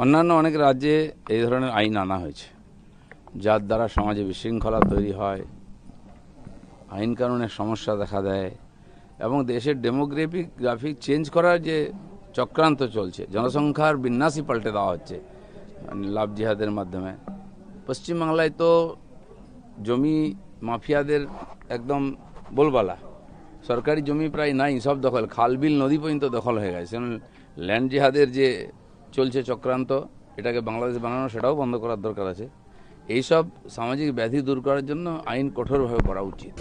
অন্যান্য অনেক রাজ্যে এই ধরনের আইন আনা হয়েছে, যার দ্বারা সমাজে বিশৃঙ্খলা তৈরি হয়, আইন কানুনের সমস্যা দেখা দেয় এবং দেশের গ্রাফিক চেঞ্জ করার যে চক্রান্ত চলছে, জনসংখ্যার বিন্যাসই পাল্টে দেওয়া হচ্ছে লাভ জিহাদের মাধ্যমে। পশ্চিমবাংলায় তো জমি মাফিয়াদের একদম বলবালা, সরকারি জমি প্রায় নাই, সব দখল, খাল বিল নদী পর্যন্ত দখল হয়ে গেছে। ল্যান্ড জিহাদের যে চলছে চক্রান্ত, এটাকে বাংলাদেশ বানানো, সেটাও বন্ধ করার দরকার আছে। এইসব সামাজিক ব্যাধি দূর করার জন্য আইন কঠোরভাবে করা উচিত।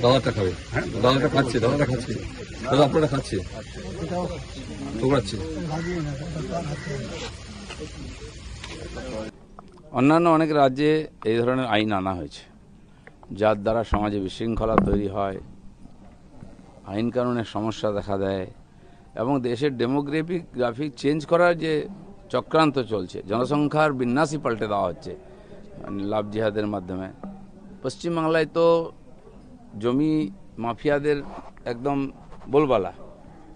দাদাটা খাবে, দাদাটা খাচ্ছে, দাদাটা খাচ্ছে, দাদা আপনারা খাচ্ছে, ঠোকরাচ্ছে। অন্যান্য অনেক রাজ্যে এই ধরনের আইন আনা হয়েছে, যার দ্বারা সমাজে বিশৃঙ্খলা তৈরি হয়, আইন কানুনের সমস্যা দেখা দেয় এবং দেশের গ্রাফিক চেঞ্জ করার যে চক্রান্ত চলছে, জনসংখ্যার বিন্যাসই পাল্টে দেওয়া হচ্ছে লাভ জিহাদের মাধ্যমে। পশ্চিমবাংলায় তো জমি মাফিয়াদের একদম বলবালা,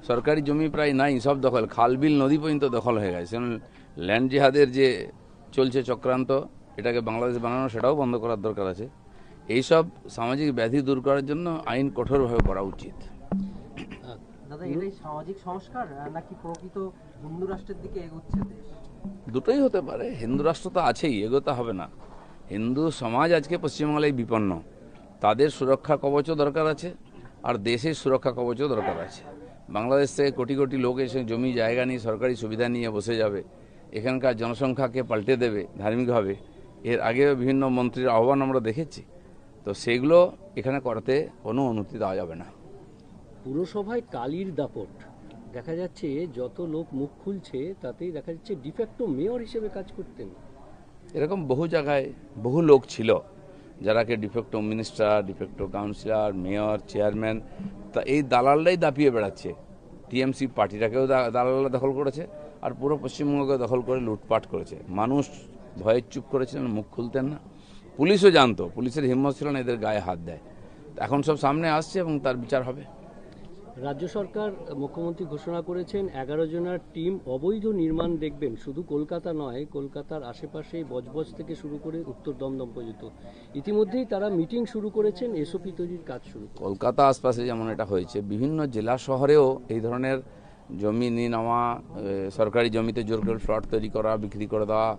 সরকারি জমি প্রায় নাই, সব দখল, খাল বিল নদী পর্যন্ত দখল হয়ে গেছে। ল্যান্ড জিহাদের যে চলছে চক্রান্ত, এটাকে বাংলাদেশ বানানো, সেটাও বন্ধ করার দরকার আছে। এইসব সামাজিক ব্যাধি দূর করার জন্য আইন কঠোরভাবে করা উচিত। দাদা, এটাই সামাজিক সংস্কার নাকি প্রকৃত হিন্দু রাষ্ট্রের দিকে এগোচ্ছে দেশ? দুটোই হতে পারে। হিন্দু রাষ্ট্র তো আছেই, এগোতে হবে না। হিন্দু সমাজ আজকে পশ্চিমবাংলায় বিপন্ন, তাদের সুরক্ষা কবচও দরকার আছে আর দেশের সুরক্ষা কবচও দরকার আছে। বাংলাদেশ থেকে কোটি কোটি লোক এসে জমি জায়গা নিয়ে সরকারি সুবিধা নিয়ে বসে যাবে, এখানকার জনসংখ্যাকে পাল্টে দেবে ধার্মিকভাবে। এর আগেও বিভিন্ন মন্ত্রীর আহ্বান আমরা দেখেছি, তো সেগুলো এখানে করতে কোনো অনুমতি দেওয়া যাবে না। পুরসভায় কালির দাপট দেখা যাচ্ছে, যত লোক মুখ খুলছে তাতেই দেখা যাচ্ছে ডিফ্যাক্টো মেয়র হিসেবে কাজ করতেন। এরকম বহু জায়গায় বহু লোক ছিল যারাকে de facto minister, de facto councillor, mayor, chairman, তা এই দালালরাই দাপিয়ে বেড়াচ্ছে। টিএমসি পার্টিটাকেও দালালরা দখল করেছে আর পুরো পশ্চিমবঙ্গকে দখল করে লুটপাট করেছে। মানুষ ভয়ে চুপ করেছিলেন, মুখ খুলতেন না। পুলিশও জানতো, পুলিশের হিম্মত ছিল না এদের গায়ে হাত দেয়। এখন সব সামনে আসছে এবং তার বিচার হবে। রাজ্য সরকার, মুখ্যমন্ত্রী ঘোষণা করেছেন 11 জনের টিম অবৈধ নির্মাণ দেখবেন। শুধু কলকাতা নয়, কলকাতার আশেপাশে বজবজ থেকে শুরু করে উত্তর দমদম পর্যন্ত। ইতিমধ্যেই তারা মিটিং শুরু করেছেন, এসওপি তৈরির কাজ শুরু। কলকাতা আশপাশে যেমন এটা হয়েছে, বিভিন্ন জেলা শহরেও এই ধরনের জমি নিয়ে নেওয়া, সরকারি জমিতে জোর করে ফ্লট তৈরি করা, বিক্রি করে দেওয়া।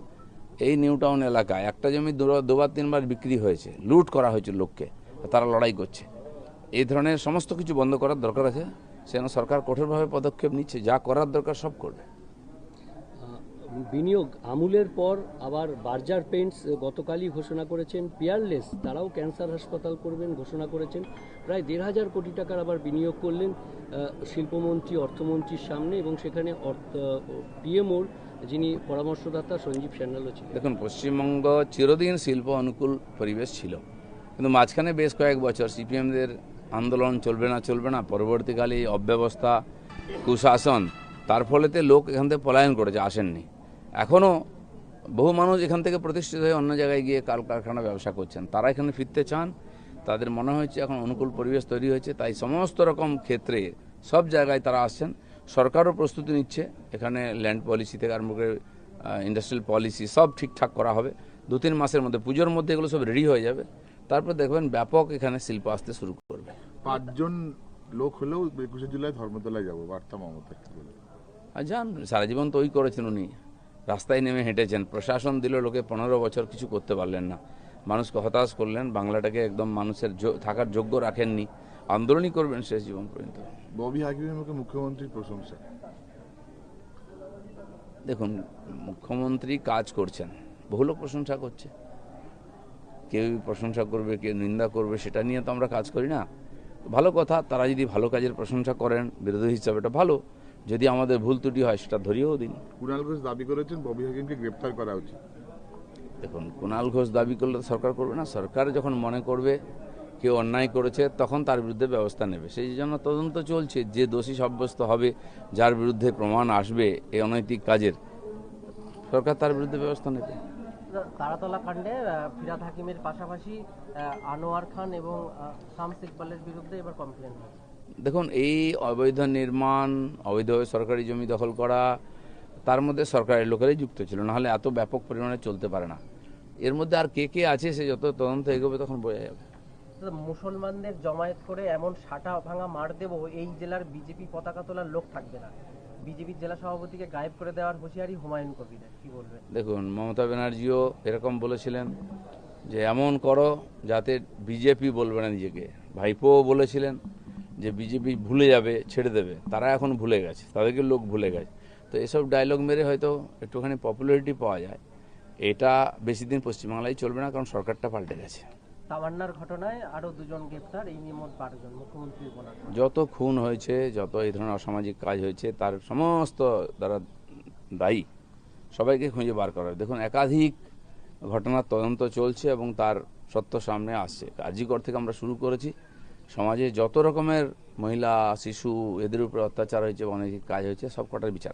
এই নিউ টাউন এলাকায় একটা জমি দুবার তিনবার বিক্রি হয়েছে, লুট করা হয়েছে লোককে, তারা লড়াই করছে। এই ধরনের সমস্ত কিছু বন্ধ করার দরকার আছে, সেজন্য সরকার কঠোরভাবে পদক্ষেপ নিচ্ছে, যা করার দরকার সব করবে। বিনিয়োগ আমুলের পর আবার বার্জার পেইন্টস গতকালই ঘোষণা করেছেন পিয়ারলেস, তারাও ক্যান্সার হাসপাতাল করবেন ঘোষণা করেছেন। প্রায় 1,500 কোটি টাকার আবার বিনিয়োগ করলেন শিল্পমন্ত্রী, অর্থমন্ত্রীর সামনে, এবং সেখানে পিএমওর যিনি পরামর্শদাতা সঞ্জীব সান্যালও ছিলেন। দেখুন, পশ্চিমবঙ্গ চিরদিন শিল্প অনুকূল পরিবেশ ছিল, কিন্তু মাঝখানে বেশ কয়েক বছর সিপিএমদের আন্দোলন চলবে না, পরবর্তীকালে অব্যবস্থা, কুশাসন, তার ফলেতে লোক এখান থেকে পলায়ন করেছে, আসেননি। এখনও বহু মানুষ এখান থেকে প্রতিষ্ঠিত হয়ে অন্য জায়গায় গিয়ে কারখানা ব্যবসা করছেন, তারা এখানে ফিরতে চান। তাদের মনে হয়েছে এখন অনুকূল পরিবেশ তৈরি হয়েছে, তাই সমস্ত রকম ক্ষেত্রে সব জায়গায় তারা আসছেন। সরকারও প্রস্তুতি নিচ্ছে, এখানে ল্যান্ড পলিসি থেকে আরম্ভ করে ইন্ডাস্ট্রিয়াল পলিসি সব ঠিকঠাক করা হবে। 2-3 মাসের মধ্যে, পুজোর মধ্যে এগুলো সব রেডি হয়ে যাবে। তারপর দেখবেন ব্যাপক এখানে শিল্প আসতে শুরু করবে। 5 জন লোক হলেও 21শে জুলাই ধর্মতলায় যাবো, বার্তা মমতা। আর যান, সারা জীবন তো ওই করেছেন উনি, রাস্তায় নেমে হেঁটেছেন। প্রশাসন দিল, লোকে 15 বছর কিছু করতে পারলেন না, মানুষকে হতাশ করলেন, বাংলাটাকে একদম মানুষের থাকার যোগ্য রাখেননি। আন্দোলনই করবেন শেষ জীবন পর্যন্ত। ববি হাকিমের মুখে মুখ্যমন্ত্রীর প্রশংসা। দেখুন, মুখ্যমন্ত্রী কাজ করছেন, বহু লোক প্রশংসা করছে, কেউ প্রশংসা করবে, কেউ নিন্দা করবে, সেটা নিয়ে তো আমরা কাজ করি না। ভালো কথা, তারা যদি ভালো কাজের প্রশংসা করেন বিরোধী হিসাবে, এটা ভালো। যদি আমাদের ভুল ত্রুটি হয় সেটা ধরিয়েও দিন। কুণাল ঘোষ দাবি করেছেন ববি হাকিমকে গ্রেপ্তার করা উচিত। দেখুন, কুণাল ঘোষ দাবি করলে সরকার করবে না। সরকার যখন মনে করবে কেউ অন্যায় করেছে তখন তার বিরুদ্ধে ব্যবস্থা নেবে। সেই জন্য তদন্ত চলছে, যে দোষী সাব্যস্ত হবে, যার বিরুদ্ধে প্রমাণ আসবে এই অনৈতিক কাজের, সরকার তার বিরুদ্ধে ব্যবস্থা নেবে। তারাতলা কাণ্ডে ফিরহাদ হাকিমের পাশাপাশি আনোয়ার খান এবং শামস ইকবালের বিরুদ্ধে এবার কমপ্লেন হয়েছে। দেখুন, এই অবৈধ নির্মাণ, অবৈধভাবে সরকারি জমি দখল করা, তার মধ্যে সরকারের লোকেরাই যুক্ত ছিল, নাহলে এত ব্যাপক পরিমাণে চলতে পারে না। এর মধ্যে আর কে কে আছে সে যত তদন্ত এগোবে তখন বোঝা যাবে। মুসলমানদের জমায়েত করে এমন সাটা ভাঙা মার দেব, এই জেলার বিজেপি পতাকা তোলার লোক থাকবে না। বিজেপির জেলা সভাপতিকে গায়েব করে দেওয়ার হুঁশিয়ারি হুমায়ুন কবিরের, কি বলবেন? দেখুন, মমতা ব্যানার্জিও এরকম বলেছিলেন যে এমন করো যাতে বিজেপি বলবে না নিজেকে। ভাইপোও বলেছিলেন যে বিজেপি ভুলে যাবে, ছেড়ে দেবে। তারা এখন ভুলে গেছে, তাদেরকে লোক ভুলে গেছে। তো এসব ডায়লগ মেরে হয়তো একটুখানি পপুলারিটি পাওয়া যায়, এটা বেশি দিন পশ্চিমবাংলায় চলবে না, কারণ সরকারটা পাল্টে গেছে। তামান্নার ঘটনায় আরো 2 জন গ্রেফতার, এই নিয়ে মোট 12 জন। মুখ্যমন্ত্রীর বলা, যত খুন হয়েছে, যত এই ধরনের অসামাজিক কাজ হয়েছে, তার সমস্ত যারা দায়ী সবাইকে খুঁজে বার করা হবে। দেখুন, একাধিক ঘটনার তদন্ত চলছে এবং তার সত্য সামনে আসছে। কার্যকর থেকে আমরা শুরু করেছি, সমাজে যত রকমের মহিলা, শিশু, এদের উপরে অত্যাচার হয়েছে, অনেক কাজ হয়েছে, সব কটার বিচার।